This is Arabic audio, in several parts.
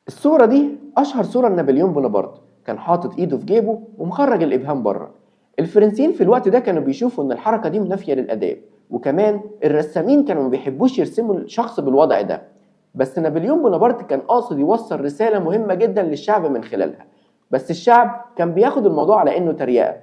الصورة دي أشهر صورة لنابليون بونابرت، كان حاطط إيده في جيبه ومخرج الإبهام بره. الفرنسيين في الوقت ده كانوا بيشوفوا إن الحركة دي منافية للآداب، وكمان الرسامين كانوا ما بيحبوش يرسموا الشخص بالوضع ده. بس نابليون بونابرت كان قاصد يوصل رسالة مهمة جدا للشعب من خلالها، بس الشعب كان بياخد الموضوع على إنه تريقة.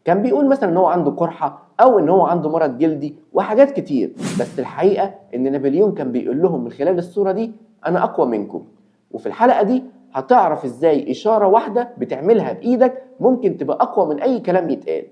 كان بيقول مثلا إن هو عنده قرحة أو إن هو عنده مرض جلدي وحاجات كتير، بس الحقيقة إن نابليون كان بيقول لهم من خلال الصورة دي أنا أقوى منكم. وفي الحلقة دي هتعرف ازاي إشارة واحدة بتعملها بإيدك ممكن تبقى أقوى من أي كلام يتقال.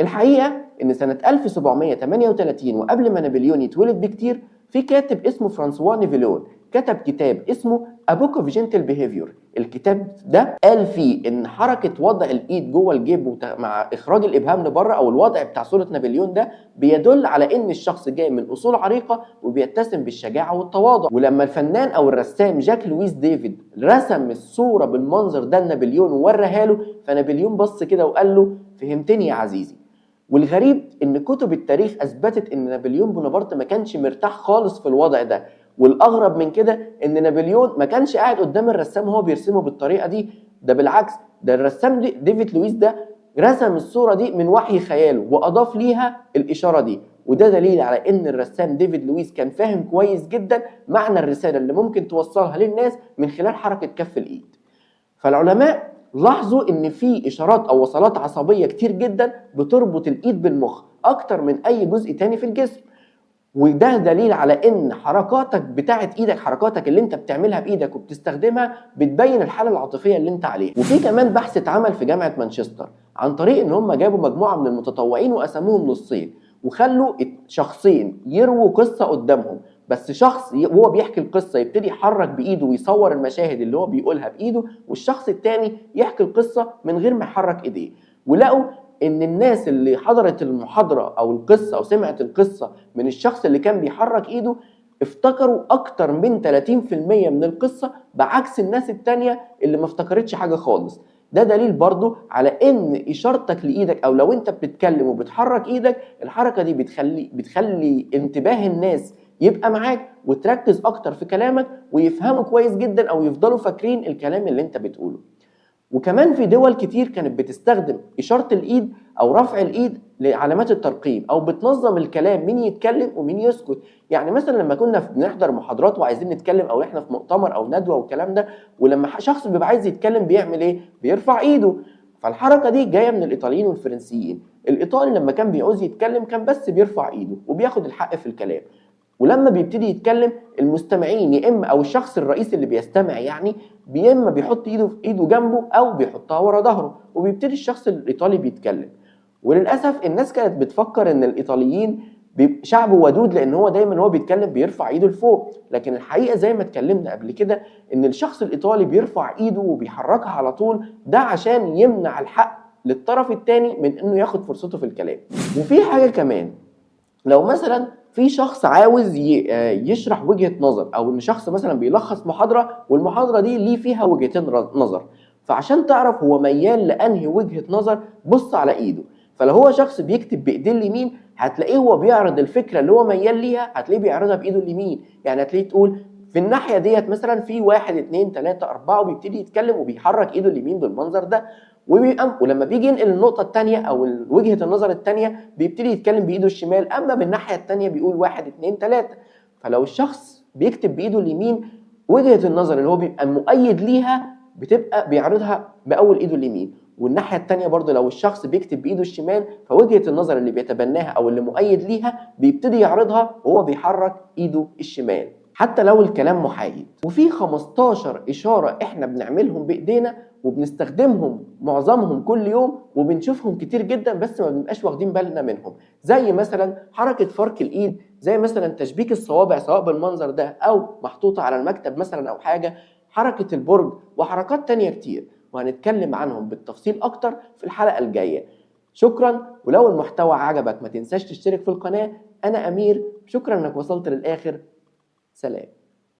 الحقيقة إن سنة 1738 وقبل ما نابليون يتولد بكتير، في كاتب اسمه فرانسوا نيفلون كتب كتاب اسمه A Book of Gentle Behavior. الكتاب ده قال فيه إن حركة وضع الإيد جوه الجيب مع إخراج الإبهام لبره أو الوضع بتاع صورة نابليون ده بيدل على إن الشخص جاي من أصول عريقة وبيتسم بالشجاعة والتواضع. ولما الفنان أو الرسام جاك لويس ديفيد رسم الصورة بالمنظر ده لنابليون ووراها له، فنابليون بص كده وقال له فهمتني يا عزيزي. والغريب ان كتب التاريخ اثبتت ان نابليون بونابرت ما كانش مرتاح خالص في الوضع ده، والاغرب من كده ان نابليون ما كانش قاعد قدام الرسام وهو بيرسمه بالطريقه دي، ده بالعكس، ده الرسام ديفيد لويس ده رسم الصوره دي من وحي خياله واضاف ليها الاشاره دي. وده دليل على ان الرسام ديفيد لويس كان فاهم كويس جدا معنى الرساله اللي ممكن توصلها للناس من خلال حركه كف الايد. فالعلماء لاحظوا ان في اشارات او وصلات عصبيه كتير جدا بتربط الايد بالمخ اكتر من اي جزء تاني في الجسم، وده دليل على ان حركاتك بتاعت ايدك، حركاتك اللي انت بتعملها بايدك وبتستخدمها بتبين الحالة العاطفية اللي انت عليها. وفي كمان بحث اتعمل في جامعة مانشستر عن طريق ان هم جابوا مجموعة من المتطوعين وقسموهم نصين، وخلوا شخصين يرووا قصة قدامهم، بس شخص وهو بيحكي القصة يبتدي يحرك بايده ويصور المشاهد اللي هو بيقولها بايده، والشخص التاني يحكي القصة من غير ما يحرك ايديه. ولقوا ان الناس اللي حضرت المحاضرة او القصة او سمعت القصة من الشخص اللي كان بيحرك ايده افتكروا اكتر من 30% من القصة، بعكس الناس التانية اللي ما افتكرتش حاجة خالص. ده دليل برضو على ان اشارتك لايدك او لو انت بتتكلم وبتحرك ايدك، الحركة دي بتخلي انتباه الناس يبقى معاك وتركز اكتر في كلامك ويفهموا كويس جدا او يفضلوا فاكرين الكلام اللي انت بتقوله. وكمان في دول كتير كانت بتستخدم إشارة الإيد أو رفع الإيد لعلامات الترقيم، أو بتنظم الكلام مين يتكلم ومين يسكت. يعني مثلا لما كنا بنحضر محاضرات وعايزين نتكلم أو إحنا في مؤتمر أو ندوة والكلام ده، ولما شخص بيبقى عايز يتكلم بيعمل إيه؟ بيرفع إيده. فالحركة دي جاية من الإيطاليين والفرنسيين. الإيطالي لما كان بيعوز يتكلم كان بس بيرفع إيده وبياخد الحق في الكلام، ولما بيبتدي يتكلم المستمعين يا اما او الشخص الرئيسي اللي بيستمع يعني يا اما بيحط ايده جنبه او بيحطها ورا ظهره وبيبتدي الشخص الايطالي بيتكلم. وللاسف الناس كانت بتفكر ان الايطاليين شعب ودود لان هو دايما هو بيتكلم بيرفع ايده لفوق، لكن الحقيقه زي ما اتكلمنا قبل كده ان الشخص الايطالي بيرفع ايده وبيحركها على طول، ده عشان يمنع الحق للطرف الثاني من انه ياخد فرصته في الكلام. وفي حاجه كمان، لو مثلا في شخص عاوز يشرح وجهة نظر، او ان شخص مثلا بيلخص محاضرة والمحاضرة دي ليه فيها وجهتين نظر، فعشان تعرف هو ميال لانهي وجهة نظر بص على ايده. فلو هو شخص بيكتب بايديه اليمين هتلاقيه هو بيعرض الفكرة اللي هو ميال ليها، هتلاقيه بيعرضها بايده اليمين. يعني هتلاقيه تقول في الناحية ديت مثلا في 1 2 3 4 وبيبتدي يتكلم وبيحرك ايده اليمين بالمنظر ده، ولما بيجي ينقل النقطة التانية أو وجهة النظر التانية بيبتدي يتكلم بإيده الشمال، أما بالناحية التانية بيقول 1 2 3. فلو الشخص بيكتب بإيده اليمين وجهة النظر اللي هو بيبقى مؤيد ليها بتبقى بيعرضها بأول إيده اليمين، والناحية التانية برضه لو الشخص بيكتب بإيده الشمال فوجهة النظر اللي بيتبناها أو اللي مؤيد ليها بيبتدي يعرضها وهو بيحرك إيده الشمال حتى لو الكلام محايد. وفي 15 إشارة إحنا بنعملهم بإيدينا وبنستخدمهم معظمهم كل يوم وبنشوفهم كتير جدا بس ما بنبقاش واخدين بالنا منهم، زي مثلا حركة فرك الإيد، زي مثلا تشبيك الصوابع سواء بالمنظر ده أو محطوطة على المكتب مثلا أو حاجة، حركة البرج وحركات تانية كتير، وهنتكلم عنهم بالتفصيل أكتر في الحلقة الجاية. شكرا، ولو المحتوى عجبك ما تنساش تشترك في القناة. أنا أمير، شكرا إنك وصلت للآخر. سلام.